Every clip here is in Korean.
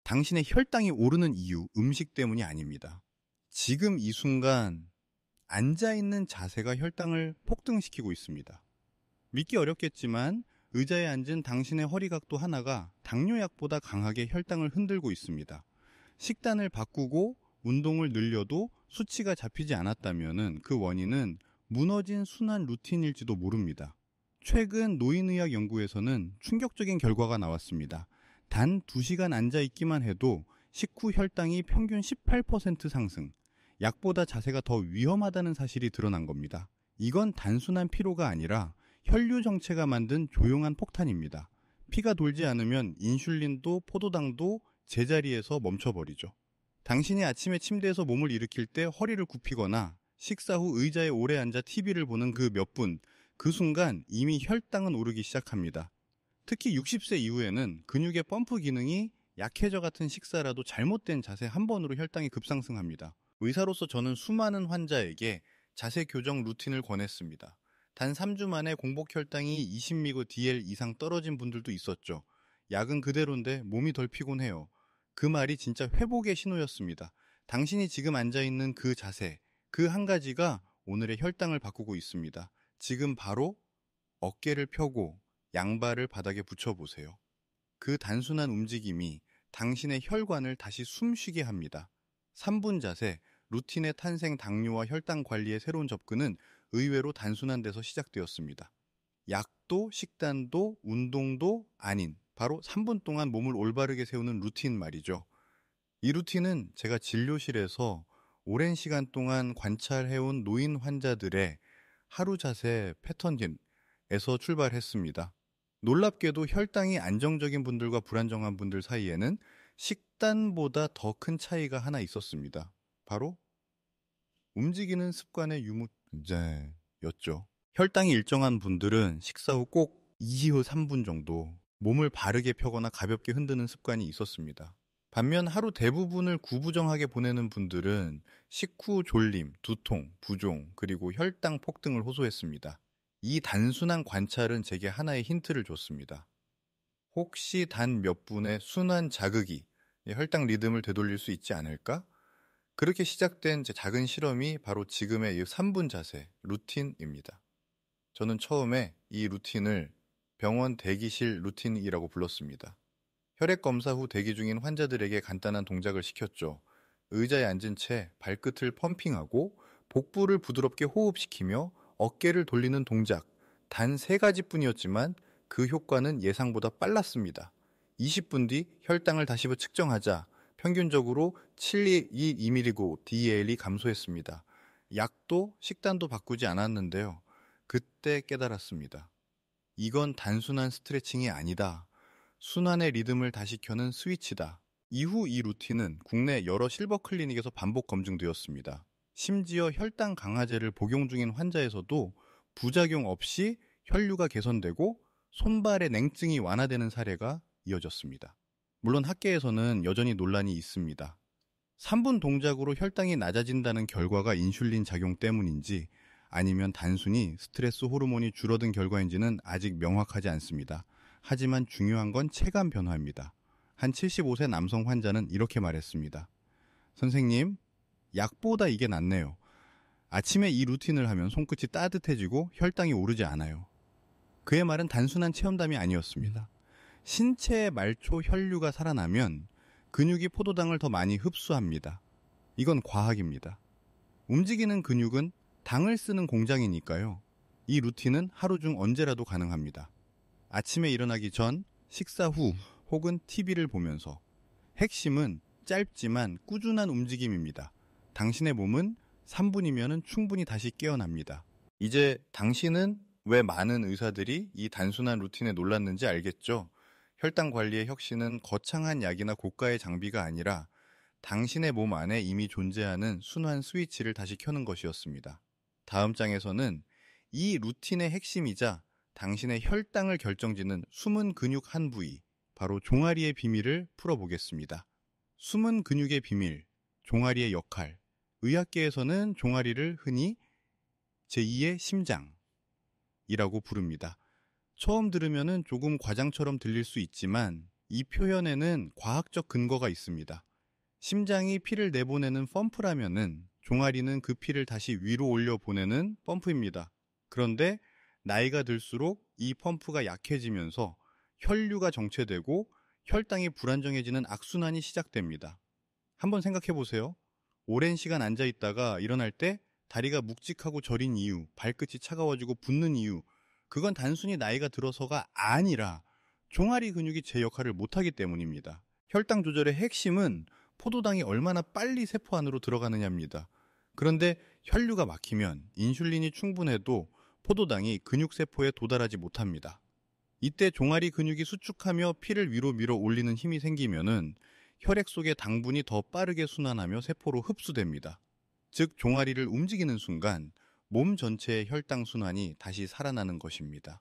당신의 혈당이 오르는 이유, 음식 때문이 아닙니다. 지금 이 순간 앉아있는 자세가 혈당을 폭등시키고 있습니다. 믿기 어렵겠지만 의자에 앉은 당신의 허리각도 하나가 당뇨약보다 강하게 혈당을 흔들고 있습니다. 식단을 바꾸고 운동을 늘려도 수치가 잡히지 않았다면 그 원인은 무너진 순환 루틴일지도 모릅니다. 최근 노인의학 연구에서는 충격적인 결과가 나왔습니다. 단 2시간 앉아있기만 해도 식후 혈당이 평균 18% 상승, 약보다 자세가 더 위험하다는 사실이 드러난 겁니다. 이건 단순한 피로가 아니라 혈류 정체가 만든 조용한 폭탄입니다. 피가 돌지 않으면 인슐린도 포도당도 제자리에서 멈춰버리죠. 당신이 아침에 침대에서 몸을 일으킬 때 허리를 굽히거나 식사 후 의자에 오래 앉아 TV를 보는 그 몇 분, 그 순간 이미 혈당은 오르기 시작합니다. 특히 60세 이후에는 근육의 펌프 기능이 약해져 같은 식사라도 잘못된 자세 한 번으로 혈당이 급상승합니다. 의사로서 저는 수많은 환자에게 자세 교정 루틴을 권했습니다. 단 3주 만에 공복 혈당이 20미그 DL 이상 떨어진 분들도 있었죠. 약은 그대로인데 몸이 덜 피곤해요. 그 말이 진짜 회복의 신호였습니다. 당신이 지금 앉아있는 그 자세, 그 한 가지가 오늘의 혈당을 바꾸고 있습니다. 지금 바로 어깨를 펴고 양발을 바닥에 붙여보세요. 그 단순한 움직임이 당신의 혈관을 다시 숨쉬게 합니다. 3분 자세, 루틴의 탄생 당뇨와 혈당 관리의 새로운 접근은 의외로 단순한 데서 시작되었습니다. 약도 식단도 운동도 아닌 바로 3분 동안 몸을 올바르게 세우는 루틴 말이죠. 이 루틴은 제가 진료실에서 오랜 시간 동안 관찰해온 노인 환자들의 하루 자세 패턴에서 출발했습니다. 놀랍게도 혈당이 안정적인 분들과 불안정한 분들 사이에는 식단보다 더 큰 차이가 하나 있었습니다. 바로 움직이는 습관의 유무죄였죠. 혈당이 일정한 분들은 식사 후 꼭 이후 3분 정도 몸을 바르게 펴거나 가볍게 흔드는 습관이 있었습니다. 반면 하루 대부분을 구부정하게 보내는 분들은 식후 졸림, 두통, 부종, 그리고 혈당 폭등을 호소했습니다. 이 단순한 관찰은 제게 하나의 힌트를 줬습니다. 혹시 단 몇 분의 순환 자극이 혈당 리듬을 되돌릴 수 있지 않을까? 그렇게 시작된 제 작은 실험이 바로 지금의 이 3분 자세 루틴입니다. 저는 처음에 이 루틴을 병원 대기실 루틴이라고 불렀습니다. 혈액 검사 후 대기 중인 환자들에게 간단한 동작을 시켰죠. 의자에 앉은 채 발끝을 펌핑하고 복부를 부드럽게 호흡시키며 어깨를 돌리는 동작. 단 3가지뿐이었지만 그 효과는 예상보다 빨랐습니다. 20분 뒤 혈당을 다시 측정하자 평균적으로 722mg DL이 감소했습니다. 약도 식단도 바꾸지 않았는데요. 그때 깨달았습니다. 이건 단순한 스트레칭이 아니다. 순환의 리듬을 다시 켜는 스위치다. 이후 이 루틴은 국내 여러 실버 클리닉에서 반복 검증되었습니다. 심지어 혈당 강화제를 복용 중인 환자에서도 부작용 없이 혈류가 개선되고 손발의 냉증이 완화되는 사례가 이어졌습니다. 물론 학계에서는 여전히 논란이 있습니다. 3분 동작으로 혈당이 낮아진다는 결과가 인슐린 작용 때문인지 아니면 단순히 스트레스 호르몬이 줄어든 결과인지는 아직 명확하지 않습니다. 하지만 중요한 건 체감 변화입니다. 한 75세 남성 환자는 이렇게 말했습니다. 선생님, 약보다 이게 낫네요. 아침에 이 루틴을 하면 손끝이 따뜻해지고 혈당이 오르지 않아요. 그의 말은 단순한 체험담이 아니었습니다. 신체의 말초 혈류가 살아나면 근육이 포도당을 더 많이 흡수합니다. 이건 과학입니다. 움직이는 근육은 당을 쓰는 공장이니까요. 이 루틴은 하루 중 언제라도 가능합니다. 아침에 일어나기 전, 식사 후 혹은 TV를 보면서. 핵심은 짧지만 꾸준한 움직임입니다. 당신의 몸은 3분이면 충분히 다시 깨어납니다. 이제 당신은 왜 많은 의사들이 이 단순한 루틴에 놀랐는지 알겠죠? 혈당 관리의 혁신은 거창한 약이나 고가의 장비가 아니라 당신의 몸 안에 이미 존재하는 순환 스위치를 다시 켜는 것이었습니다. 다음 장에서는 이 루틴의 핵심이자 당신의 혈당을 결정짓는 숨은 근육 한 부위, 바로 종아리의 비밀을 풀어보겠습니다. 숨은 근육의 비밀, 종아리의 역할. 의학계에서는 종아리를 흔히 제2의 심장이라고 부릅니다. 처음 들으면 조금 과장처럼 들릴 수 있지만 이 표현에는 과학적 근거가 있습니다. 심장이 피를 내보내는 펌프라면은 종아리는 그 피를 다시 위로 올려 보내는 펌프입니다. 그런데 나이가 들수록 이 펌프가 약해지면서 혈류가 정체되고 혈당이 불안정해지는 악순환이 시작됩니다. 한번 생각해 보세요. 오랜 시간 앉아 있다가 일어날 때 다리가 묵직하고 저린 이유, 발끝이 차가워지고 붓는 이유, 그건 단순히 나이가 들어서가 아니라 종아리 근육이 제 역할을 못하기 때문입니다. 혈당 조절의 핵심은 포도당이 얼마나 빨리 세포 안으로 들어가느냐입니다. 그런데 혈류가 막히면 인슐린이 충분해도 포도당이 근육세포에 도달하지 못합니다. 이때 종아리 근육이 수축하며 피를 위로 밀어 올리는 힘이 생기면은 혈액 속의 당분이 더 빠르게 순환하며 세포로 흡수됩니다. 즉 종아리를 움직이는 순간 몸 전체의 혈당 순환이 다시 살아나는 것입니다.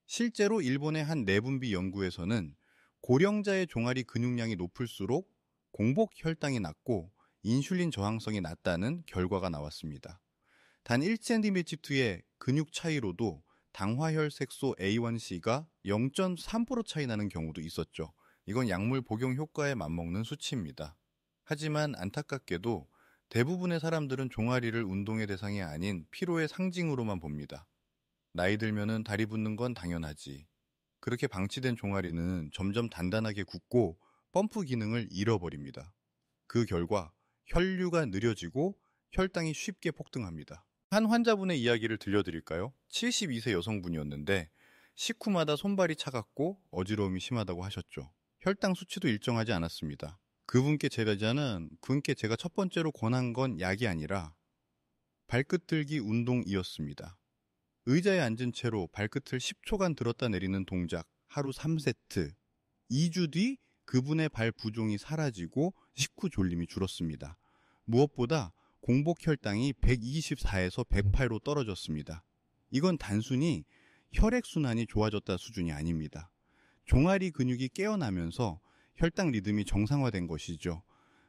실제로 일본의 한 내분비 연구에서는 고령자의 종아리 근육량이 높을수록 공복 혈당이 낮고 인슐린 저항성이 낮다는 결과가 나왔습니다. 단 1cm의 근육 차이로도 당화혈색소 A1C가 0.3% 차이 나는 경우도 있었죠. 이건 약물 복용 효과에 맞먹는 수치입니다. 하지만 안타깝게도 대부분의 사람들은 종아리를 운동의 대상이 아닌 피로의 상징으로만 봅니다. 나이 들면은 다리 붓는 건 당연하지. 그렇게 방치된 종아리는 점점 단단하게 굳고 펌프 기능을 잃어버립니다. 그 결과 혈류가 느려지고 혈당이 쉽게 폭등합니다. 한 환자분의 이야기를 들려드릴까요? 72세 여성분이었는데 식후마다 손발이 차갑고 어지러움이 심하다고 하셨죠. 혈당 수치도 일정하지 않았습니다. 그분께 제가 첫 번째로 권한 건 약이 아니라 발끝 들기 운동이었습니다. 의자에 앉은 채로 발끝을 10초간 들었다 내리는 동작 하루 3세트. 2주 뒤 그분의 발 부종이 사라지고 식후 졸림이 줄었습니다. 무엇보다 공복 혈당이 124에서 108로 떨어졌습니다. 이건 단순히 혈액순환이 좋아졌다 수준이 아닙니다. 종아리 근육이 깨어나면서 혈당 리듬이 정상화된 것이죠.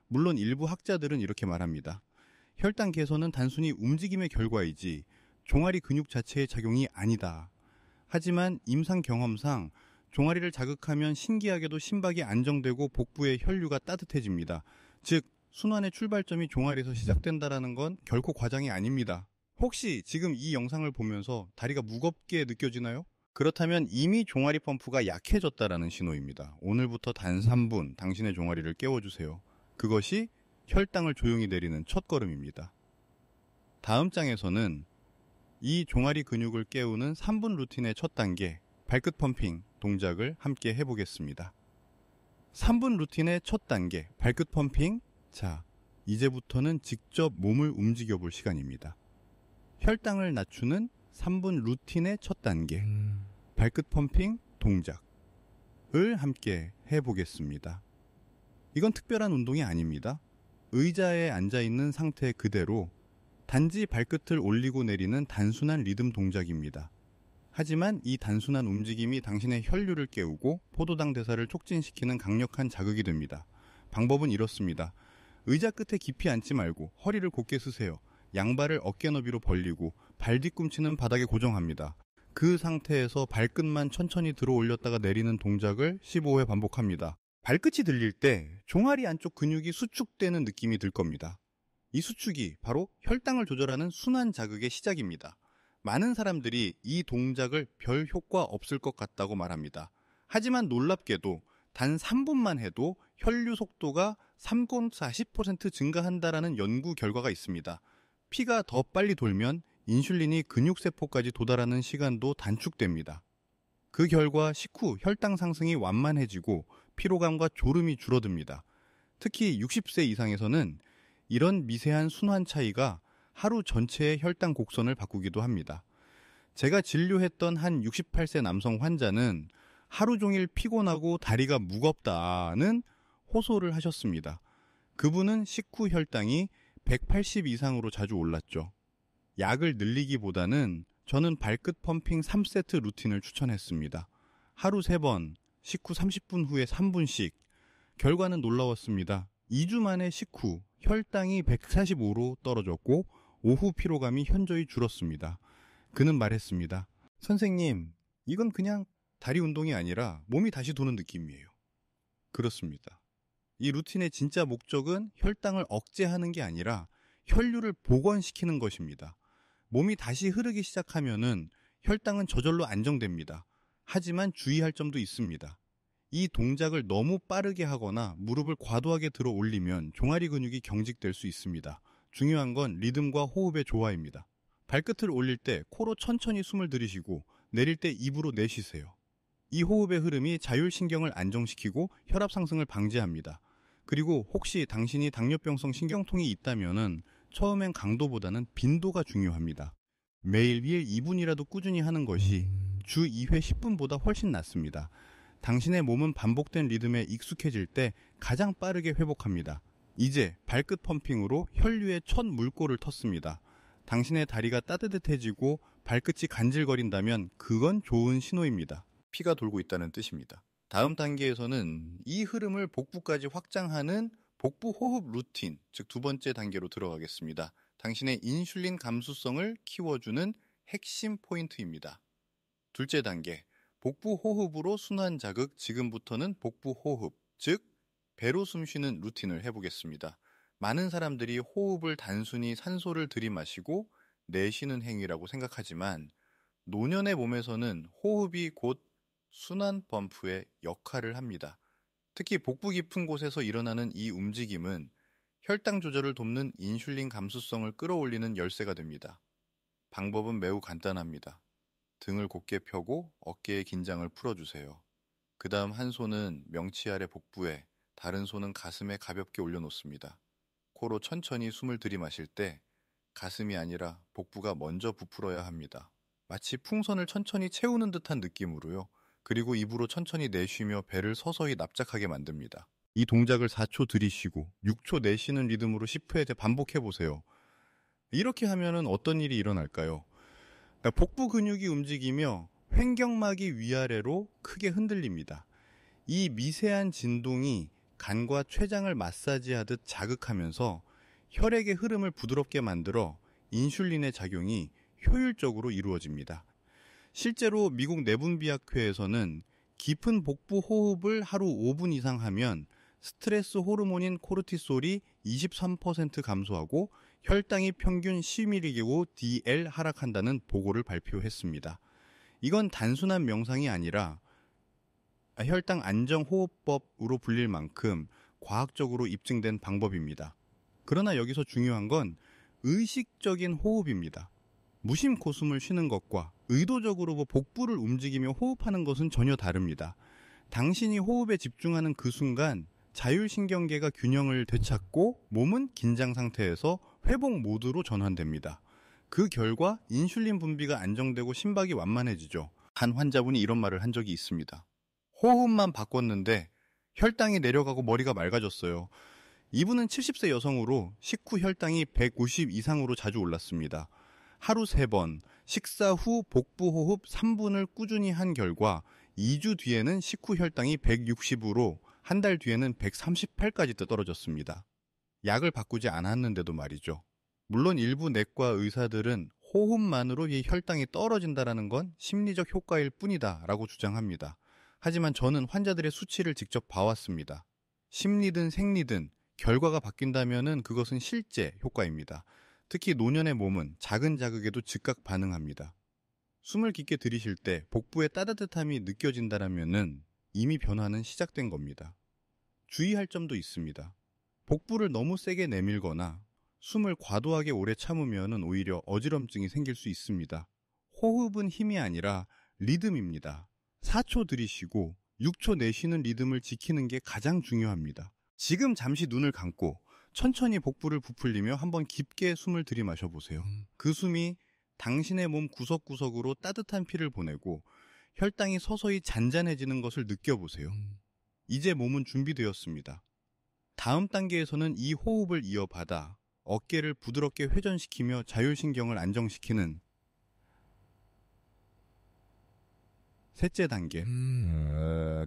물론 일부 학자들은 이렇게 말합니다. 혈당 개선은 단순히 움직임의 결과이지 종아리 근육 자체의 작용이 아니다. 하지만 임상 경험상 종아리를 자극하면 신기하게도 심박이 안정되고 복부의 혈류가 따뜻해집니다. 즉 순환의 출발점이 종아리에서 시작된다는 건 결코 과장이 아닙니다. 혹시 지금 이 영상을 보면서 다리가 무겁게 느껴지나요? 그렇다면 이미 종아리 펌프가 약해졌다라는 신호입니다. 오늘부터 단 3분 당신의 종아리를 깨워주세요. 그것이 혈당을 조용히 내리는 첫걸음입니다. 다음 장에서는 이 종아리 근육을 깨우는 3분 루틴의 첫 단계, 발끝 펌핑 동작을 함께 해보겠습니다. 3분 루틴의 첫 단계, 발끝 펌핑. 자, 이제부터는 직접 몸을 움직여 볼 시간입니다. 혈당을 낮추는 3분 루틴의 첫 단계, 발끝 펌핑 동작을 함께 해보겠습니다. 이건 특별한 운동이 아닙니다. 의자에 앉아있는 상태 그대로 단지 발끝을 올리고 내리는 단순한 리듬 동작입니다. 하지만 이 단순한 움직임이 당신의 혈류를 깨우고 포도당 대사를 촉진시키는 강력한 자극이 됩니다. 방법은 이렇습니다. 의자 끝에 깊이 앉지 말고 허리를 곧게 쓰세요. 양발을 어깨 너비로 벌리고 발 뒤꿈치는 바닥에 고정합니다. 그 상태에서 발끝만 천천히 들어 올렸다가 내리는 동작을 15회 반복합니다. 발끝이 들릴 때 종아리 안쪽 근육이 수축되는 느낌이 들 겁니다. 이 수축이 바로 혈당을 조절하는 순환 자극의 시작입니다. 많은 사람들이 이 동작을 별 효과 없을 것 같다고 말합니다. 하지만 놀랍게도 단 3분만 해도 혈류 속도가 40% 증가한다라는 연구 결과가 있습니다. 피가 더 빨리 돌면 인슐린이 근육세포까지 도달하는 시간도 단축됩니다. 그 결과 식후 혈당 상승이 완만해지고 피로감과 졸음이 줄어듭니다. 특히 60세 이상에서는 이런 미세한 순환 차이가 하루 전체의 혈당 곡선을 바꾸기도 합니다. 제가 진료했던 한 68세 남성 환자는 하루 종일 피곤하고 다리가 무겁다는 호소를 하셨습니다. 그분은 식후 혈당이 180 이상으로 자주 올랐죠. 약을 늘리기보다는 저는 발끝 펌핑 3세트 루틴을 추천했습니다. 하루 3번, 식후 30분 후에 3분씩. 결과는 놀라웠습니다. 2주 만에 식후 혈당이 145로 떨어졌고 오후 피로감이 현저히 줄었습니다. 그는 말했습니다. 선생님, 이건 그냥 다리 운동이 아니라 몸이 다시 도는 느낌이에요. 그렇습니다. 이 루틴의 진짜 목적은 혈당을 억제하는 게 아니라 혈류를 복원시키는 것입니다. 몸이 다시 흐르기 시작하면은 혈당은 저절로 안정됩니다. 하지만 주의할 점도 있습니다. 이 동작을 너무 빠르게 하거나 무릎을 과도하게 들어 올리면 종아리 근육이 경직될 수 있습니다. 중요한 건 리듬과 호흡의 조화입니다. 발끝을 올릴 때 코로 천천히 숨을 들이쉬고 내릴 때 입으로 내쉬세요. 이 호흡의 흐름이 자율신경을 안정시키고 혈압 상승을 방지합니다. 그리고 혹시 당신이 당뇨병성 신경통이 있다면은 처음엔 강도보다는 빈도가 중요합니다. 매일 2분이라도 꾸준히 하는 것이 주 2회 10분보다 훨씬 낫습니다. 당신의 몸은 반복된 리듬에 익숙해질 때 가장 빠르게 회복합니다. 이제 발끝 펌핑으로 혈류의 첫 물꼬를 텄습니다. 당신의 다리가 따뜻해지고 발끝이 간질거린다면 그건 좋은 신호입니다. 피가 돌고 있다는 뜻입니다. 다음 단계에서는 이 흐름을 복부까지 확장하는 복부 호흡 루틴, 즉 두 번째 단계로 들어가겠습니다. 당신의 인슐린 감수성을 키워주는 핵심 포인트입니다. 둘째 단계, 복부 호흡으로 순환 자극, 지금부터는 복부 호흡, 즉 배로 숨쉬는 루틴을 해보겠습니다. 많은 사람들이 호흡을 단순히 산소를 들이마시고 내쉬는 행위라고 생각하지만 노년의 몸에서는 호흡이 곧 순환 펌프의 역할을 합니다. 특히 복부 깊은 곳에서 일어나는 이 움직임은 혈당 조절을 돕는 인슐린 감수성을 끌어올리는 열쇠가 됩니다. 방법은 매우 간단합니다. 등을 곧게 펴고 어깨의 긴장을 풀어주세요. 그 다음 한 손은 명치 아래 복부에, 다른 손은 가슴에 가볍게 올려놓습니다. 코로 천천히 숨을 들이마실 때 가슴이 아니라 복부가 먼저 부풀어야 합니다. 마치 풍선을 천천히 채우는 듯한 느낌으로요. 그리고 입으로 천천히 내쉬며 배를 서서히 납작하게 만듭니다. 이 동작을 4초 들이쉬고 6초 내쉬는 리듬으로 10회 반복해보세요. 이렇게 하면 어떤 일이 일어날까요? 복부 근육이 움직이며 횡격막이 위아래로 크게 흔들립니다. 이 미세한 진동이 간과 췌장을 마사지하듯 자극하면서 혈액의 흐름을 부드럽게 만들어 인슐린의 작용이 효율적으로 이루어집니다. 실제로 미국 내분비학회에서는 깊은 복부 호흡을 하루 5분 이상 하면 스트레스 호르몬인 코르티솔이 23% 감소하고 혈당이 평균 10mg/dl 하락한다는 보고를 발표했습니다. 이건 단순한 명상이 아니라 혈당 안정 호흡법으로 불릴 만큼 과학적으로 입증된 방법입니다. 그러나 여기서 중요한 건 의식적인 호흡입니다. 무심코 숨을 쉬는 것과 의도적으로 복부를 움직이며 호흡하는 것은 전혀 다릅니다. 당신이 호흡에 집중하는 그 순간 자율신경계가 균형을 되찾고 몸은 긴장 상태에서 회복 모드로 전환됩니다. 그 결과 인슐린 분비가 안정되고 심박이 완만해지죠. 한 환자분이 이런 말을 한 적이 있습니다. 호흡만 바꿨는데 혈당이 내려가고 머리가 맑아졌어요. 이분은 70세 여성으로 식후 혈당이 150 이상으로 자주 올랐습니다. 하루 3번, 식사 후 복부 호흡 3분을 꾸준히 한 결과 2주 뒤에는 식후 혈당이 160으로 한 달 뒤에는 138까지 떨어졌습니다. 약을 바꾸지 않았는데도 말이죠. 물론 일부 내과 의사들은 호흡만으로 이 혈당이 떨어진다는 건 심리적 효과일 뿐이다 라고 주장합니다. 하지만 저는 환자들의 수치를 직접 봐왔습니다. 심리든 생리든 결과가 바뀐다면 그것은 실제 효과입니다. 특히 노년의 몸은 작은 자극에도 즉각 반응합니다. 숨을 깊게 들이쉴 때 복부의 따뜻함이 느껴진다면 이미 변화는 시작된 겁니다. 주의할 점도 있습니다. 복부를 너무 세게 내밀거나 숨을 과도하게 오래 참으면 오히려 어지럼증이 생길 수 있습니다. 호흡은 힘이 아니라 리듬입니다. 4초 들이쉬고 6초 내쉬는 리듬을 지키는 게 가장 중요합니다. 지금 잠시 눈을 감고 천천히 복부를 부풀리며 한번 깊게 숨을 들이마셔 보세요. 그 숨이 당신의 몸 구석구석으로 따뜻한 피를 보내고 혈당이 서서히 잔잔해지는 것을 느껴보세요. 이제 몸은 준비되었습니다. 다음 단계에서는 이 호흡을 이어받아 어깨를 부드럽게 회전시키며 자율신경을 안정시키는 셋째 단계,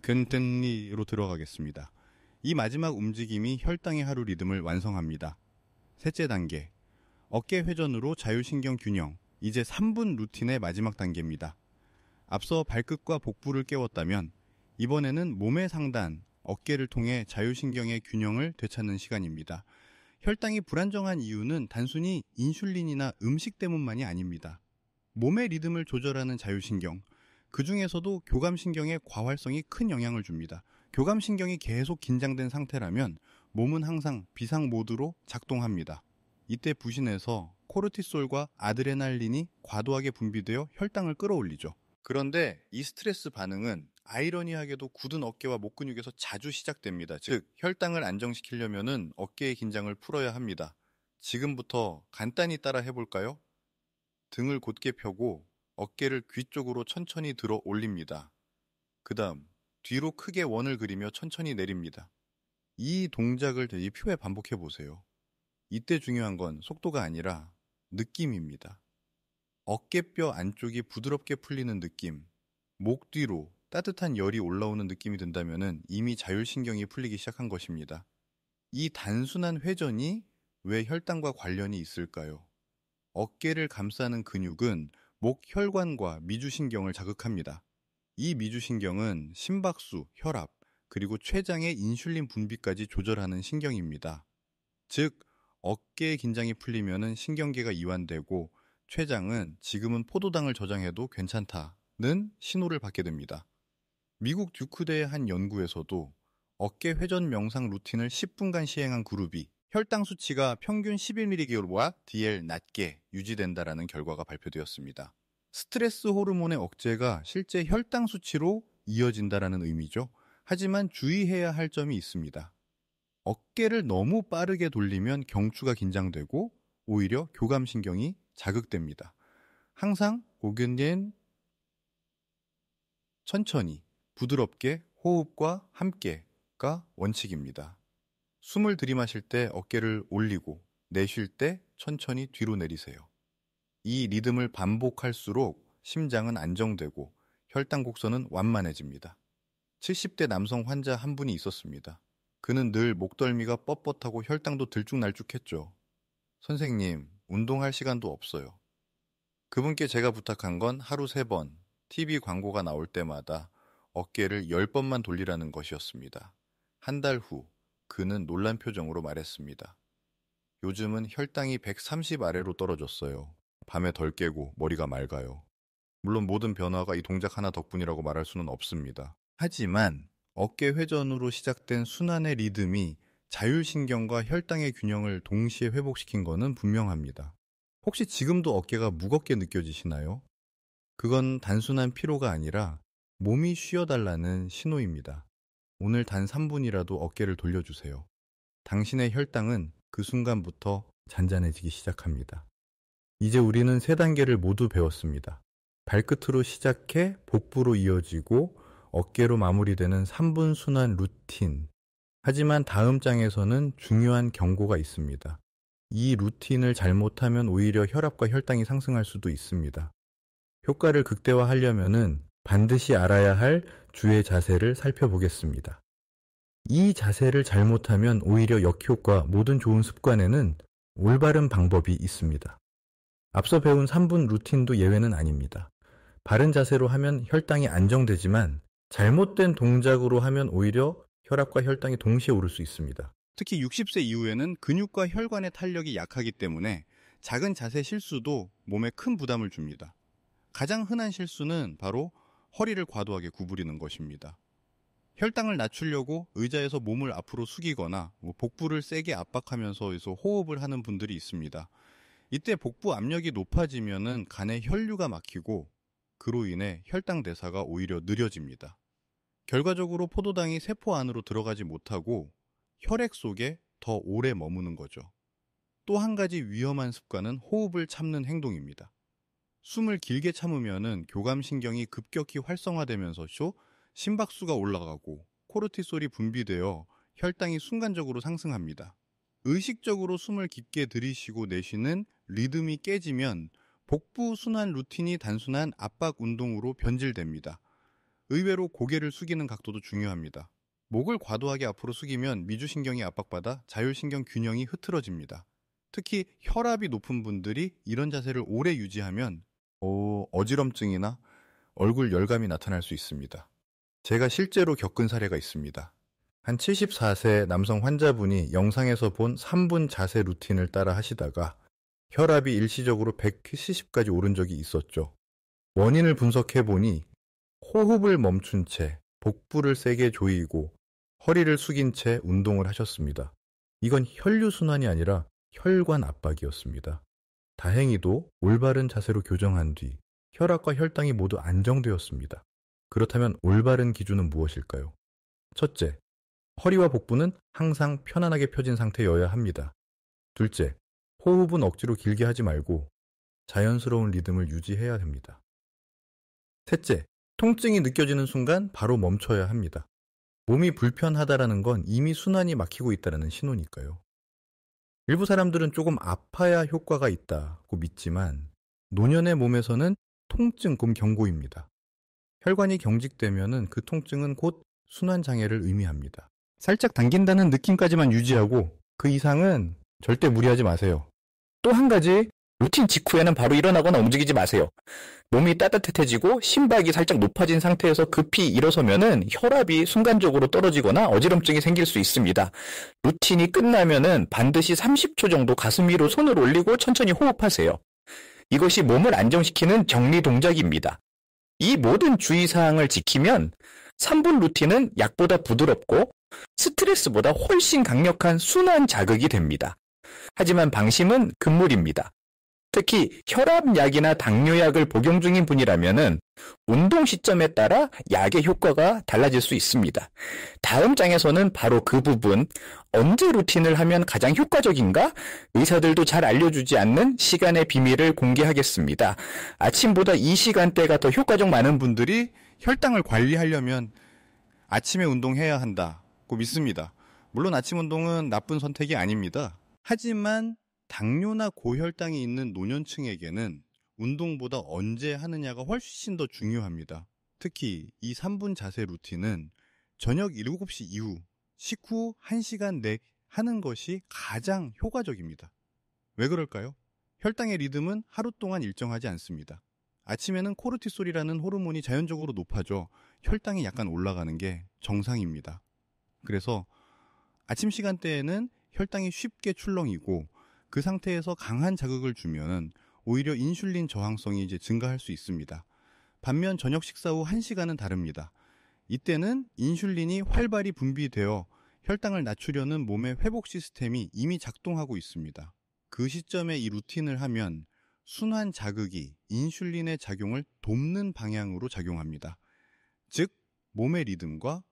근뜬리로 들어가겠습니다. 이 마지막 움직임이 혈당의 하루 리듬을 완성합니다. 셋째 단계, 어깨 회전으로 자율신경 균형, 이제 3분 루틴의 마지막 단계입니다. 앞서 발끝과 복부를 깨웠다면 이번에는 몸의 상단, 어깨를 통해 자율신경의 균형을 되찾는 시간입니다. 혈당이 불안정한 이유는 단순히 인슐린이나 음식 때문만이 아닙니다. 몸의 리듬을 조절하는 자율신경, 그 중에서도 교감신경의 과활성이 큰 영향을 줍니다. 교감신경이 계속 긴장된 상태라면 몸은 항상 비상 모드로 작동합니다. 이때 부신해서 코르티솔과 아드레날린이 과도하게 분비되어 혈당을 끌어올리죠. 그런데 이 스트레스 반응은 아이러니하게도 굳은 어깨와 목 근육에서 자주 시작됩니다. 즉, 혈당을 안정시키려면 어깨의 긴장을 풀어야 합니다. 지금부터 간단히 따라 해볼까요? 등을 곧게 펴고 어깨를 귀 쪽으로 천천히 들어 올립니다. 그 다음 뒤로 크게 원을 그리며 천천히 내립니다. 이 동작을 2회 반복해 보세요. 이때 중요한 건 속도가 아니라 느낌입니다. 어깨뼈 안쪽이 부드럽게 풀리는 느낌, 목 뒤로 따뜻한 열이 올라오는 느낌이 든다면 이미 자율신경이 풀리기 시작한 것입니다. 이 단순한 회전이 왜 혈당과 관련이 있을까요? 어깨를 감싸는 근육은 목 혈관과 미주신경을 자극합니다. 이 미주신경은 심박수, 혈압, 그리고 췌장의 인슐린 분비까지 조절하는 신경입니다. 즉, 어깨의 긴장이 풀리면 신경계가 이완되고 췌장은 지금은 포도당을 저장해도 괜찮다는 신호를 받게 됩니다. 미국 듀크대의 한 연구에서도 어깨 회전 명상 루틴을 10분간 시행한 그룹이 혈당 수치가 평균 11mg와 DL 낮게 유지된다라는 결과가 발표되었습니다. 스트레스 호르몬의 억제가 실제 혈당 수치로 이어진다라는 의미죠. 하지만 주의해야 할 점이 있습니다. 어깨를 너무 빠르게 돌리면 경추가 긴장되고 오히려 교감신경이 자극됩니다. 항상 고견된 천천히, 부드럽게 호흡과 함께가 원칙입니다. 숨을 들이마실 때 어깨를 올리고 내쉴 때 천천히 뒤로 내리세요. 이 리듬을 반복할수록 심장은 안정되고 혈당 곡선은 완만해집니다. 70대 남성 환자 한 분이 있었습니다. 그는 늘 목덜미가 뻣뻣하고 혈당도 들쭉날쭉했죠. 선생님, 운동할 시간도 없어요. 그분께 제가 부탁한 건 하루 3번, TV 광고가 나올 때마다 어깨를 10번만 돌리라는 것이었습니다. 한 달 후, 그는 놀란 표정으로 말했습니다. 요즘은 혈당이 130 아래로 떨어졌어요. 밤에 덜 깨고 머리가 맑아요. 물론 모든 변화가 이 동작 하나 덕분이라고 말할 수는 없습니다. 하지만 어깨 회전으로 시작된 순환의 리듬이 자율신경과 혈당의 균형을 동시에 회복시킨 것은 분명합니다. 혹시 지금도 어깨가 무겁게 느껴지시나요? 그건 단순한 피로가 아니라 몸이 쉬어달라는 신호입니다. 오늘 단 3분이라도 어깨를 돌려주세요. 당신의 혈당은 그 순간부터 잔잔해지기 시작합니다. 이제 우리는 3단계를 모두 배웠습니다. 발끝으로 시작해 복부로 이어지고 어깨로 마무리되는 3분 순환 루틴. 하지만 다음 장에서는 중요한 경고가 있습니다. 이 루틴을 잘못하면 오히려 혈압과 혈당이 상승할 수도 있습니다. 효과를 극대화하려면 반드시 알아야 할 주의 자세를 살펴보겠습니다. 이 자세를 잘못하면 오히려 역효과, 모든 좋은 습관에는 올바른 방법이 있습니다. 앞서 배운 3분 루틴도 예외는 아닙니다. 바른 자세로 하면 혈당이 안정되지만 잘못된 동작으로 하면 오히려 혈압과 혈당이 동시에 오를 수 있습니다. 특히 60세 이후에는 근육과 혈관의 탄력이 약하기 때문에 작은 자세 실수도 몸에 큰 부담을 줍니다. 가장 흔한 실수는 바로 허리를 과도하게 구부리는 것입니다. 혈당을 낮추려고 의자에서 몸을 앞으로 숙이거나 복부를 세게 압박하면서 호흡을 하는 분들이 있습니다. 이때 복부 압력이 높아지면 간에 혈류가 막히고 그로 인해 혈당 대사가 오히려 느려집니다. 결과적으로 포도당이 세포 안으로 들어가지 못하고 혈액 속에 더 오래 머무는 거죠. 또 한 가지 위험한 습관은 호흡을 참는 행동입니다. 숨을 길게 참으면 교감신경이 급격히 활성화되면서 심박수가 올라가고 코르티솔이 분비되어 혈당이 순간적으로 상승합니다. 의식적으로 숨을 깊게 들이쉬고 내쉬는 리듬이 깨지면 복부 순환 루틴이 단순한 압박 운동으로 변질됩니다. 의외로 고개를 숙이는 각도도 중요합니다. 목을 과도하게 앞으로 숙이면 미주신경이 압박받아 자율신경 균형이 흐트러집니다. 특히 혈압이 높은 분들이 이런 자세를 오래 유지하면 어지럼증이나 얼굴 열감이 나타날 수 있습니다. 제가 실제로 겪은 사례가 있습니다. 한 74세 남성 환자분이 영상에서 본 3분 자세 루틴을 따라 하시다가 혈압이 일시적으로 170까지 오른 적이 있었죠. 원인을 분석해보니 호흡을 멈춘 채 복부를 세게 조이고 허리를 숙인 채 운동을 하셨습니다. 이건 혈류순환이 아니라 혈관 압박이었습니다. 다행히도 올바른 자세로 교정한 뒤 혈압과 혈당이 모두 안정되었습니다. 그렇다면 올바른 기준은 무엇일까요? 첫째, 허리와 복부는 항상 편안하게 펴진 상태여야 합니다. 둘째, 호흡은 억지로 길게 하지 말고 자연스러운 리듬을 유지해야 합니다. 셋째, 통증이 느껴지는 순간 바로 멈춰야 합니다. 몸이 불편하다라는 건 이미 순환이 막히고 있다는 신호니까요. 일부 사람들은 조금 아파야 효과가 있다고 믿지만 노년의 몸에서는 통증 경고입니다. 혈관이 경직되면 그 통증은 곧 순환장애를 의미합니다. 살짝 당긴다는 느낌까지만 유지하고 그 이상은 절대 무리하지 마세요. 또 한 가지, 루틴 직후에는 바로 일어나거나 움직이지 마세요. 몸이 따뜻해지고 심박이 살짝 높아진 상태에서 급히 일어서면은 혈압이 순간적으로 떨어지거나 어지럼증이 생길 수 있습니다. 루틴이 끝나면은 반드시 30초 정도 가슴 위로 손을 올리고 천천히 호흡하세요. 이것이 몸을 안정시키는 정리 동작입니다. 이 모든 주의사항을 지키면 3분 루틴은 약보다 부드럽고 스트레스보다 훨씬 강력한 순환 자극이 됩니다. 하지만 방심은 금물입니다. 특히 혈압약이나 당뇨약을 복용 중인 분이라면은 운동 시점에 따라 약의 효과가 달라질 수 있습니다. 다음 장에서는 바로 그 부분, 언제 루틴을 하면 가장 효과적인가? 의사들도 잘 알려주지 않는 시간의 비밀을 공개하겠습니다. 아침보다 이 시간대가 더 효과적 많은 분들이 혈당을 관리하려면 아침에 운동해야 한다고 믿습니다. 물론 아침 운동은 나쁜 선택이 아닙니다. 하지만 당뇨나 고혈당이 있는 노년층에게는 운동보다 언제 하느냐가 훨씬 더 중요합니다. 특히 이 3분 자세 루틴은 저녁 7시 이후 식후 1시간 내 하는 것이 가장 효과적입니다. 왜 그럴까요? 혈당의 리듬은 하루 동안 일정하지 않습니다. 아침에는 코르티솔이라는 호르몬이 자연적으로 높아져 혈당이 약간 올라가는 게 정상입니다. 그래서 아침 시간대에는 혈당이 쉽게 출렁이고 그 상태에서 강한 자극을 주면 오히려 인슐린 저항성이 이제 증가할 수 있습니다. 반면 저녁 식사 후 1시간은 다릅니다. 이때는 인슐린이 활발히 분비되어 혈당을 낮추려는 몸의 회복 시스템이 이미 작동하고 있습니다. 그 시점에 이 루틴을 하면 순환 자극이 인슐린의 작용을 돕는 방향으로 작용합니다. 즉, 몸의 리듬과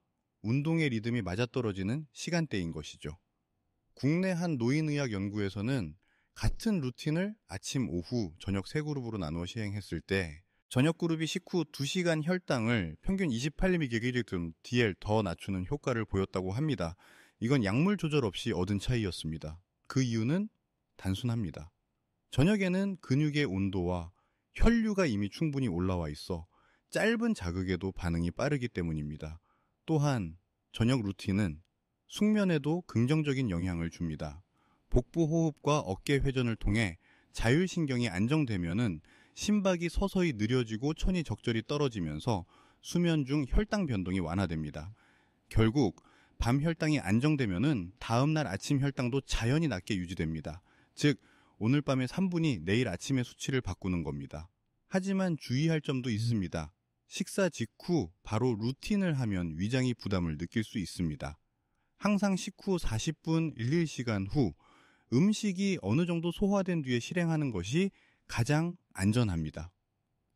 운동의 리듬이 맞아떨어지는 시간대인 것이죠. 국내 한 노인의학 연구에서는 같은 루틴을 아침, 오후, 저녁 3그룹으로 나누어 시행했을 때 저녁 그룹이 식후 2시간 혈당을 평균 28mg DL 더 낮추는 효과를 보였다고 합니다. 이건 약물 조절 없이 얻은 차이였습니다. 그 이유는 단순합니다. 저녁에는 근육의 온도와 혈류가 이미 충분히 올라와 있어 짧은 자극에도 반응이 빠르기 때문입니다. 또한 저녁 루틴은 숙면에도 긍정적인 영향을 줍니다. 복부 호흡과 어깨 회전을 통해 자율신경이 안정되면은 심박이 서서히 느려지고 천이 적절히 떨어지면서 수면 중 혈당 변동이 완화됩니다. 결국 밤 혈당이 안정되면은 다음날 아침 혈당도 자연히 낮게 유지됩니다. 즉 오늘 밤의 3분이 내일 아침의 수치를 바꾸는 겁니다. 하지만 주의할 점도 있습니다. 식사 직후 바로 루틴을 하면 위장이 부담을 느낄 수 있습니다. 항상 식후 40분 1시간 후 음식이 어느 정도 소화된 뒤에 실행하는 것이 가장 안전합니다.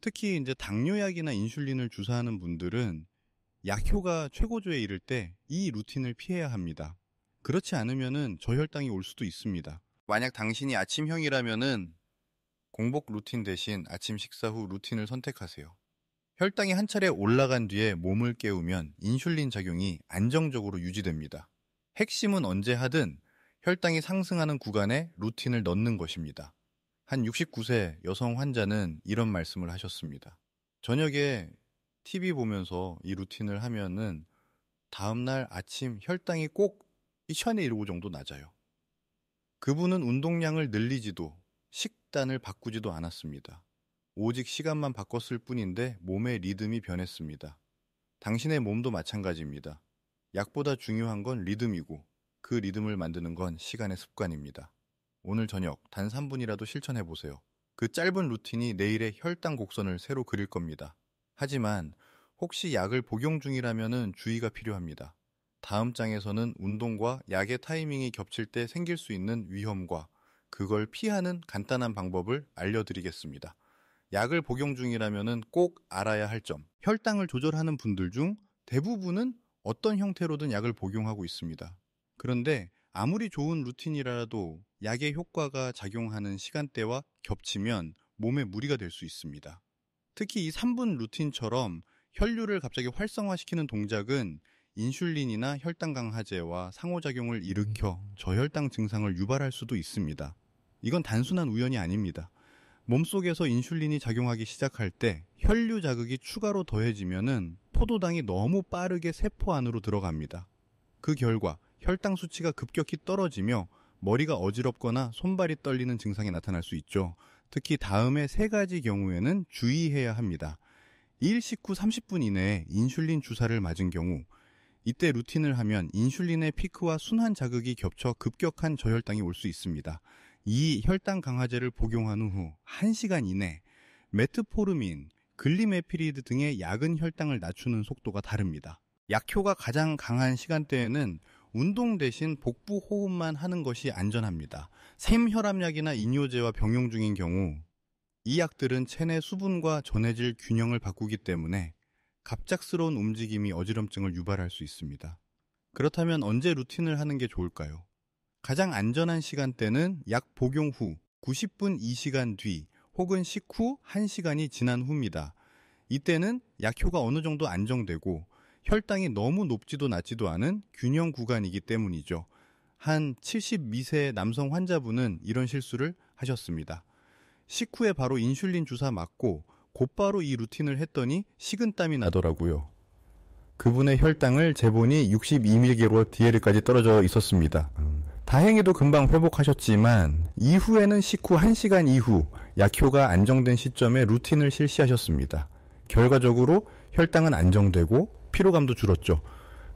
특히 이제 당뇨약이나 인슐린을 주사하는 분들은 약효가 최고조에 이를 때 이 루틴을 피해야 합니다. 그렇지 않으면은 저혈당이 올 수도 있습니다. 만약 당신이 아침형이라면은 공복 루틴 대신 아침 식사 후 루틴을 선택하세요. 혈당이 한 차례 올라간 뒤에 몸을 깨우면 인슐린 작용이 안정적으로 유지됩니다. 핵심은 언제 하든 혈당이 상승하는 구간에 루틴을 넣는 것입니다. 한 69세 여성 환자는 이런 말씀을 하셨습니다. 저녁에 TV 보면서 이 루틴을 하면은 다음날 아침 혈당이 꼭 2015 정도 낮아요. 그분은 운동량을 늘리지도 식단을 바꾸지도 않았습니다. 오직 시간만 바꿨을 뿐인데 몸의 리듬이 변했습니다. 당신의 몸도 마찬가지입니다. 약보다 중요한 건 리듬이고 그 리듬을 만드는 건 시간의 습관입니다. 오늘 저녁 단 3분이라도 실천해 보세요. 그 짧은 루틴이 내일의 혈당 곡선을 새로 그릴 겁니다. 하지만 혹시 약을 복용 중이라면 주의가 필요합니다. 다음 장에서는 운동과 약의 타이밍이 겹칠 때 생길 수 있는 위험과 그걸 피하는 간단한 방법을 알려드리겠습니다. 약을 복용 중이라면 꼭 알아야 할 점. 혈당을 조절하는 분들 중 대부분은 어떤 형태로든 약을 복용하고 있습니다. 그런데 아무리 좋은 루틴이라도 약의 효과가 작용하는 시간대와 겹치면 몸에 무리가 될 수 있습니다. 특히 이 3분 루틴처럼 혈류를 갑자기 활성화시키는 동작은 인슐린이나 혈당 강화제와 상호작용을 일으켜 저혈당 증상을 유발할 수도 있습니다. 이건 단순한 우연이 아닙니다. 몸속에서 인슐린이 작용하기 시작할 때 혈류 자극이 추가로 더해지면은 포도당이 너무 빠르게 세포 안으로 들어갑니다. 그 결과 혈당 수치가 급격히 떨어지며 머리가 어지럽거나 손발이 떨리는 증상이 나타날 수 있죠. 특히 다음의 3가지 경우에는 주의해야 합니다. 일 식후 30분 이내에 인슐린 주사를 맞은 경우, 이때 루틴을 하면 인슐린의 피크와 순환 자극이 겹쳐 급격한 저혈당이 올 수 있습니다. 이 혈당 강화제를 복용한 후 1시간 이내 메트포르민, 글리메피리드 등의 약은 혈당을 낮추는 속도가 다릅니다. 약효가 가장 강한 시간대에는 운동 대신 복부 호흡만 하는 것이 안전합니다. 샘혈압약이나 이뇨제와 병용 중인 경우 이 약들은 체내 수분과 전해질 균형을 바꾸기 때문에 갑작스러운 움직임이 어지럼증을 유발할 수 있습니다. 그렇다면 언제 루틴을 하는 게 좋을까요? 가장 안전한 시간대는 약 복용 후 90분 2시간 뒤 혹은 식후 1시간이 지난 후입니다. 이때는 약효가 어느 정도 안정되고 혈당이 너무 높지도 낮지도 않은 균형 구간이기 때문이죠. 한 72세 남성 환자분은 이런 실수를 하셨습니다. 식후에 바로 인슐린 주사 맞고 곧바로 이 루틴을 했더니 식은땀이 나더라고요. 그분의 혈당을 재보니 62mg/dl까지 떨어져 있었습니다. 다행히도 금방 회복하셨지만 이후에는 식후 1시간 이후 약효가 안정된 시점에 루틴을 실시하셨습니다. 결과적으로 혈당은 안정되고 피로감도 줄었죠.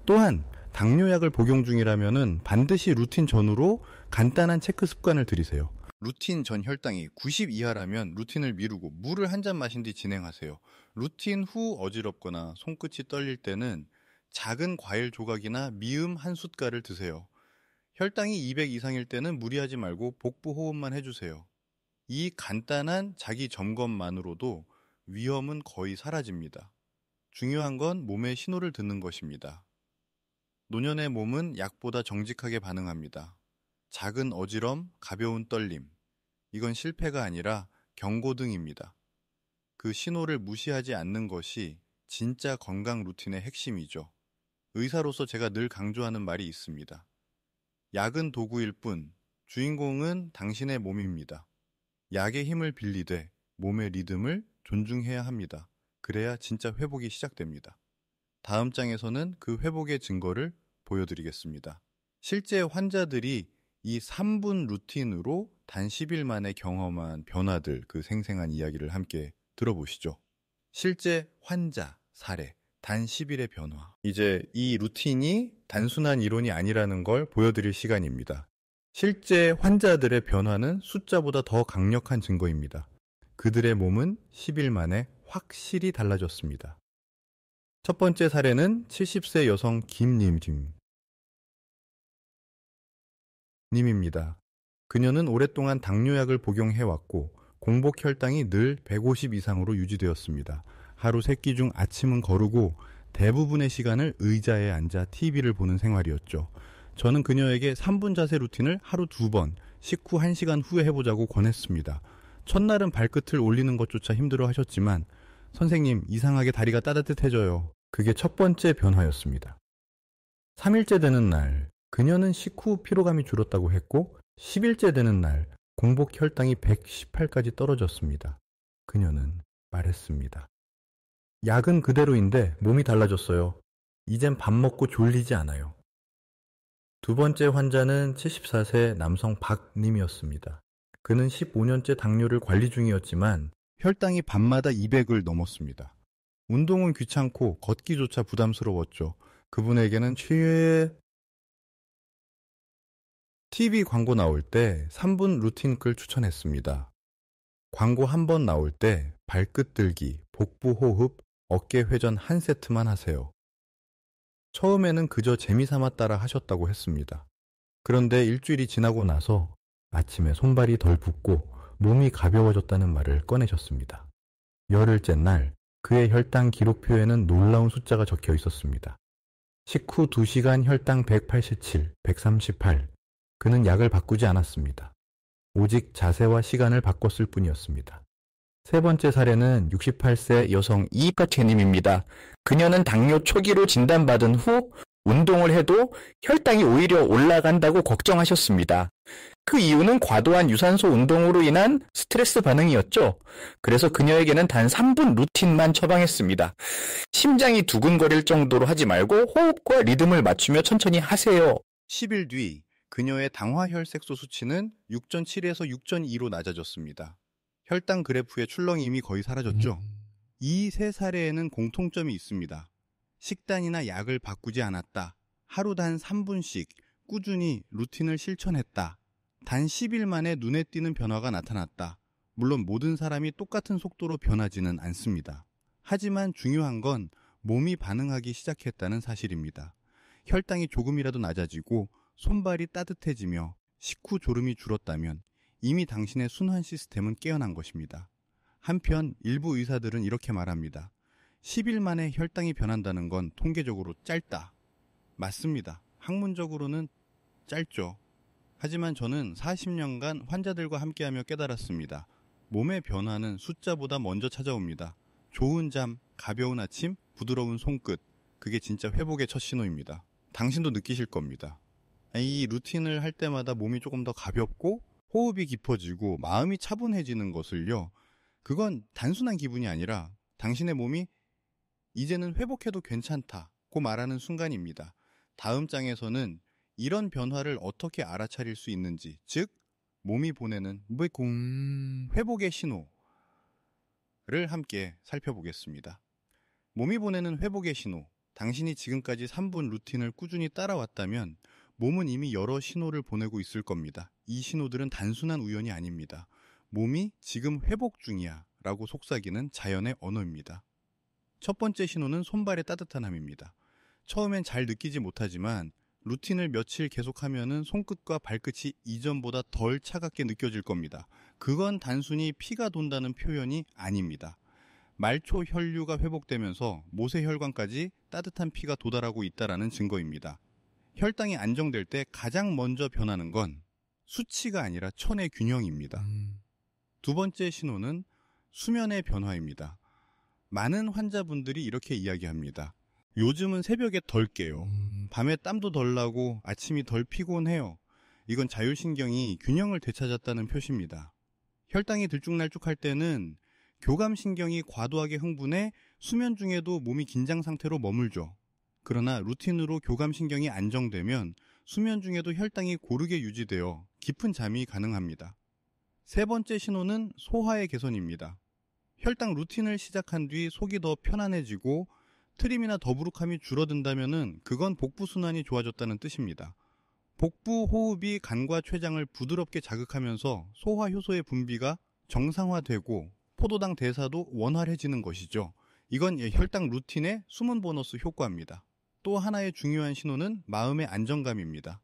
또한 당뇨약을 복용 중이라면 반드시 루틴 전후로 간단한 체크 습관을 들이세요. 루틴 전 혈당이 90 이하라면 루틴을 미루고 물을 한 잔 마신 뒤 진행하세요. 루틴 후 어지럽거나 손끝이 떨릴 때는 작은 과일 조각이나 미음 한 숟갈을 드세요. 혈당이 200 이상일 때는 무리하지 말고 복부 호흡만 해주세요. 이 간단한 자기 점검만으로도 위험은 거의 사라집니다. 중요한 건 몸의 신호를 듣는 것입니다. 노년의 몸은 약보다 정직하게 반응합니다. 작은 어지럼, 가벼운 떨림. 이건 실패가 아니라 경고등입니다. 그 신호를 무시하지 않는 것이 진짜 건강 루틴의 핵심이죠. 의사로서 제가 늘 강조하는 말이 있습니다. 약은 도구일 뿐, 주인공은 당신의 몸입니다. 약의 힘을 빌리되 몸의 리듬을 존중해야 합니다. 그래야 진짜 회복이 시작됩니다. 다음 장에서는 그 회복의 증거를 보여드리겠습니다. 실제 환자들이 이 3분 루틴으로 단 10일 만에 경험한 변화들, 그 생생한 이야기를 함께 들어보시죠. 실제 환자 사례, 단 10일의 변화. 이제 이 루틴이 단순한 이론이 아니라는 걸 보여드릴 시간입니다. 실제 환자들의 변화는 숫자보다 더 강력한 증거입니다. 그들의 몸은 10일 만에 확실히 달라졌습니다. 첫 번째 사례는 70세 여성 김님입니다. 그녀는 오랫동안 당뇨약을 복용해왔고 공복 혈당이 늘 150 이상으로 유지되었습니다. 하루 3끼 중 아침은 거르고 대부분의 시간을 의자에 앉아 TV를 보는 생활이었죠. 저는 그녀에게 3분 자세 루틴을 하루 2번, 식후 1시간 후에 해보자고 권했습니다. 첫날은 발끝을 올리는 것조차 힘들어 하셨지만 선생님, 이상하게 다리가 따뜻해져요. 그게 첫 번째 변화였습니다. 3일째 되는 날, 그녀는 식후 피로감이 줄었다고 했고 10일째 되는 날, 공복 혈당이 118까지 떨어졌습니다. 그녀는 말했습니다. 약은 그대로인데 몸이 달라졌어요. 이젠 밥 먹고 졸리지 않아요. 두 번째 환자는 74세 남성 박님이었습니다. 그는 15년째 당뇨를 관리 중이었지만 혈당이 밤마다 200을 넘었습니다. 운동은 귀찮고 걷기조차 부담스러웠죠. 그분에게는 TV 광고 나올 때 3분 루틴 끌 추천했습니다. 광고 한 번 나올 때 발끝 들기, 복부 호흡, 어깨 회전 한 세트만 하세요. 처음에는 그저 재미삼아 따라 하셨다고 했습니다. 그런데 일주일이 지나고 나서 아침에 손발이 덜 붓고 몸이 가벼워졌다는 말을 꺼내셨습니다. 열흘째 날 그의 혈당 기록표에는 놀라운 숫자가 적혀 있었습니다. 식후 2시간 혈당 187, 138. 그는 약을 바꾸지 않았습니다. 오직 자세와 시간을 바꿨을 뿐이었습니다. 세 번째 사례는 68세 여성 이익가채님입니다. 그녀는 당뇨 초기로 진단받은 후 운동을 해도 혈당이 오히려 올라간다고 걱정하셨습니다. 그 이유는 과도한 유산소 운동으로 인한 스트레스 반응이었죠. 그래서 그녀에게는 단 3분 루틴만 처방했습니다. 심장이 두근거릴 정도로 하지 말고 호흡과 리듬을 맞추며 천천히 하세요. 10일 뒤 그녀의 당화혈색소 수치는 6.7에서 6.2로 낮아졌습니다. 혈당 그래프의 출렁이 이미 거의 사라졌죠. 이 세 사례에는 공통점이 있습니다. 식단이나 약을 바꾸지 않았다. 하루 단 3분씩 꾸준히 루틴을 실천했다. 단 10일 만에 눈에 띄는 변화가 나타났다. 물론 모든 사람이 똑같은 속도로 변하지는 않습니다. 하지만 중요한 건 몸이 반응하기 시작했다는 사실입니다. 혈당이 조금이라도 낮아지고 손발이 따뜻해지며 식후 졸음이 줄었다면 이미 당신의 순환 시스템은 깨어난 것입니다. 한편 일부 의사들은 이렇게 말합니다. 10일 만에 혈당이 변한다는 건 통계적으로 짧다. 맞습니다. 학문적으로는 짧죠. 하지만 저는 40년간 환자들과 함께하며 깨달았습니다. 몸의 변화는 숫자보다 먼저 찾아옵니다. 좋은 잠, 가벼운 아침, 부드러운 손끝. 그게 진짜 회복의 첫 신호입니다. 당신도 느끼실 겁니다. 이 루틴을 할 때마다 몸이 조금 더 가볍고 호흡이 깊어지고 마음이 차분해지는 것을요. 그건 단순한 기분이 아니라 당신의 몸이 이제는 회복해도 괜찮다고 말하는 순간입니다. 다음 장에서는 이런 변화를 어떻게 알아차릴 수 있는지, 즉 몸이 보내는 회복의 신호를 함께 살펴보겠습니다. 몸이 보내는 회복의 신호. 당신이 지금까지 3분 루틴을 꾸준히 따라왔다면 몸은 이미 여러 신호를 보내고 있을 겁니다. 이 신호들은 단순한 우연이 아닙니다. 몸이 지금 회복 중이야 라고 속삭이는 자연의 언어입니다. 첫 번째 신호는 손발의 따뜻함입니다. 처음엔 잘 느끼지 못하지만 루틴을 며칠 계속하면은 손끝과 발끝이 이전보다 덜 차갑게 느껴질 겁니다. 그건 단순히 피가 돈다는 표현이 아닙니다. 말초 혈류가 회복되면서 모세혈관까지 따뜻한 피가 도달하고 있다는 증거입니다. 혈당이 안정될 때 가장 먼저 변하는 건 수치가 아니라 천의 균형입니다. 두 번째 신호는 수면의 변화입니다. 많은 환자분들이 이렇게 이야기합니다. 요즘은 새벽에 덜 깨요. 밤에 땀도 덜 나고 아침이 덜 피곤해요. 이건 자율신경이 균형을 되찾았다는 표시입니다. 혈당이 들쭉날쭉할 때는 교감신경이 과도하게 흥분해 수면 중에도 몸이 긴장 상태로 머물죠. 그러나 루틴으로 교감신경이 안정되면 수면 중에도 혈당이 고르게 유지되어 깊은 잠이 가능합니다. 세 번째 신호는 소화의 개선입니다. 혈당 루틴을 시작한 뒤 속이 더 편안해지고 트림이나 더부룩함이 줄어든다면 그건 복부 순환이 좋아졌다는 뜻입니다. 복부 호흡이 간과 췌장을 부드럽게 자극하면서 소화 효소의 분비가 정상화되고 포도당 대사도 원활해지는 것이죠. 이건 혈당 루틴의 숨은 보너스 효과입니다. 또 하나의 중요한 신호는 마음의 안정감입니다.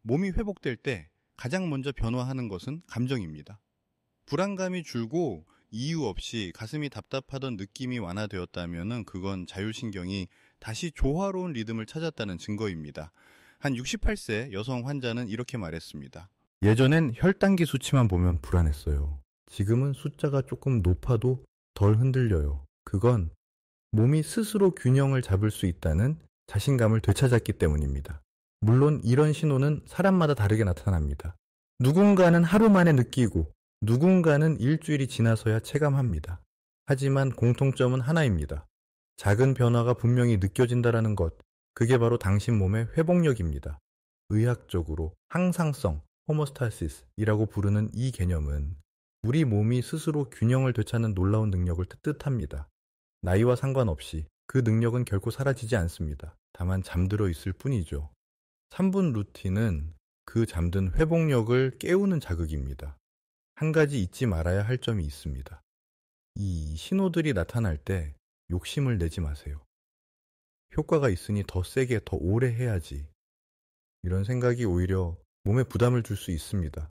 몸이 회복될 때 가장 먼저 변화하는 것은 감정입니다. 불안감이 줄고 이유 없이 가슴이 답답하던 느낌이 완화되었다면 그건 자율신경이 다시 조화로운 리듬을 찾았다는 증거입니다. 한 68세 여성 환자는 이렇게 말했습니다. 예전엔 혈당기 수치만 보면 불안했어요. 지금은 숫자가 조금 높아도 덜 흔들려요. 그건 몸이 스스로 균형을 잡을 수 있다는 자신감을 되찾았기 때문입니다. 물론 이런 신호는 사람마다 다르게 나타납니다. 누군가는 하루 만에 느끼고 누군가는 일주일이 지나서야 체감합니다. 하지만 공통점은 하나입니다. 작은 변화가 분명히 느껴진다는 것, 그게 바로 당신 몸의 회복력입니다. 의학적으로 항상성, 호모스타시스이라고 부르는 이 개념은 우리 몸이 스스로 균형을 되찾는 놀라운 능력을 뜻합니다. 나이와 상관없이 그 능력은 결코 사라지지 않습니다. 다만 잠들어 있을 뿐이죠. 3분 루틴은 그 잠든 회복력을 깨우는 자극입니다. 한 가지 잊지 말아야 할 점이 있습니다. 이 신호들이 나타날 때 욕심을 내지 마세요. 효과가 있으니 더 세게, 더 오래 해야지. 이런 생각이 오히려 몸에 부담을 줄 수 있습니다.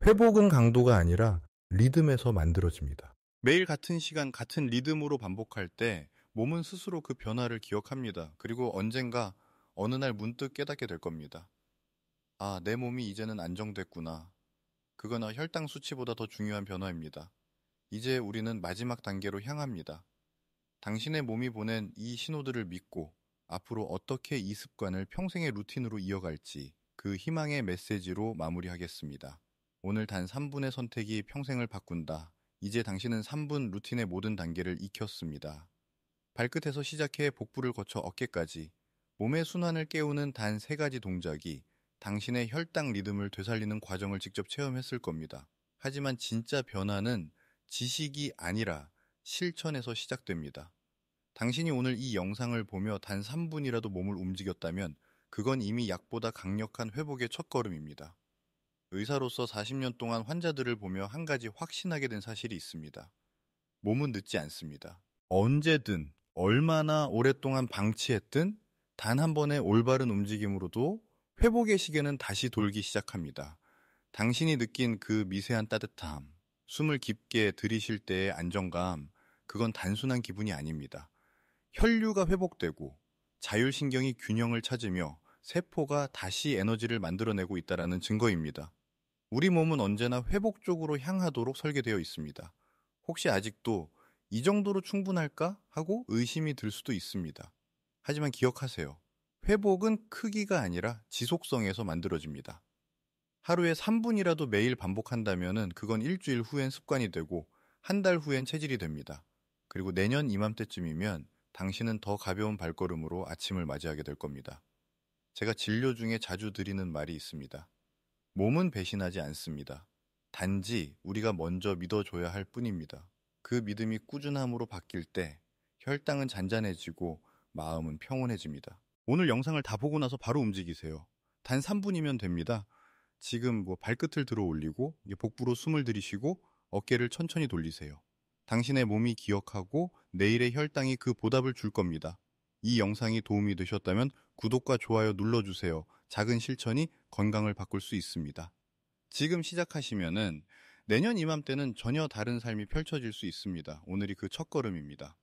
회복은 강도가 아니라 리듬에서 만들어집니다. 매일 같은 시간, 같은 리듬으로 반복할 때 몸은 스스로 그 변화를 기억합니다. 그리고 언젠가 어느 날 문득 깨닫게 될 겁니다. 아, 내 몸이 이제는 안정됐구나. 그거나 혈당 수치보다 더 중요한 변화입니다. 이제 우리는 마지막 단계로 향합니다. 당신의 몸이 보낸 이 신호들을 믿고 앞으로 어떻게 이 습관을 평생의 루틴으로 이어갈지 그 희망의 메시지로 마무리하겠습니다. 오늘 단 3분의 선택이 평생을 바꾼다. 이제 당신은 3분 루틴의 모든 단계를 익혔습니다. 발끝에서 시작해 복부를 거쳐 어깨까지 몸의 순환을 깨우는 단 3가지 동작이 당신의 혈당 리듬을 되살리는 과정을 직접 체험했을 겁니다. 하지만 진짜 변화는 지식이 아니라 실천에서 시작됩니다. 당신이 오늘 이 영상을 보며 단 3분이라도 몸을 움직였다면 그건 이미 약보다 강력한 회복의 첫걸음입니다. 의사로서 40년 동안 환자들을 보며 한 가지 확신하게 된 사실이 있습니다. 몸은 늦지 않습니다. 언제든, 얼마나 오랫동안 방치했든 단 한 번의 올바른 움직임으로도 회복의 시계는 다시 돌기 시작합니다. 당신이 느낀 그 미세한 따뜻함, 숨을 깊게 들이쉴 때의 안정감, 그건 단순한 기분이 아닙니다. 혈류가 회복되고 자율신경이 균형을 찾으며 세포가 다시 에너지를 만들어내고 있다는 증거입니다. 우리 몸은 언제나 회복 쪽으로 향하도록 설계되어 있습니다. 혹시 아직도 이 정도로 충분할까 하고 의심이 들 수도 있습니다. 하지만 기억하세요. 회복은 크기가 아니라 지속성에서 만들어집니다. 하루에 3분이라도 매일 반복한다면 그건 일주일 후엔 습관이 되고 한 달 후엔 체질이 됩니다. 그리고 내년 이맘때쯤이면 당신은 더 가벼운 발걸음으로 아침을 맞이하게 될 겁니다. 제가 진료 중에 자주 드리는 말이 있습니다. 몸은 배신하지 않습니다. 단지 우리가 먼저 믿어줘야 할 뿐입니다. 그 믿음이 꾸준함으로 바뀔 때 혈당은 잔잔해지고 마음은 평온해집니다. 오늘 영상을 다 보고 나서 바로 움직이세요. 단 3분이면 됩니다. 지금 발끝을 들어 올리고 복부로 숨을 들이쉬고 어깨를 천천히 돌리세요. 당신의 몸이 기억하고 내일의 혈당이 그 보답을 줄 겁니다. 이 영상이 도움이 되셨다면 구독과 좋아요 눌러주세요. 작은 실천이 건강을 바꿀 수 있습니다. 지금 시작하시면은 내년 이맘때는 전혀 다른 삶이 펼쳐질 수 있습니다. 오늘이 그 첫걸음입니다.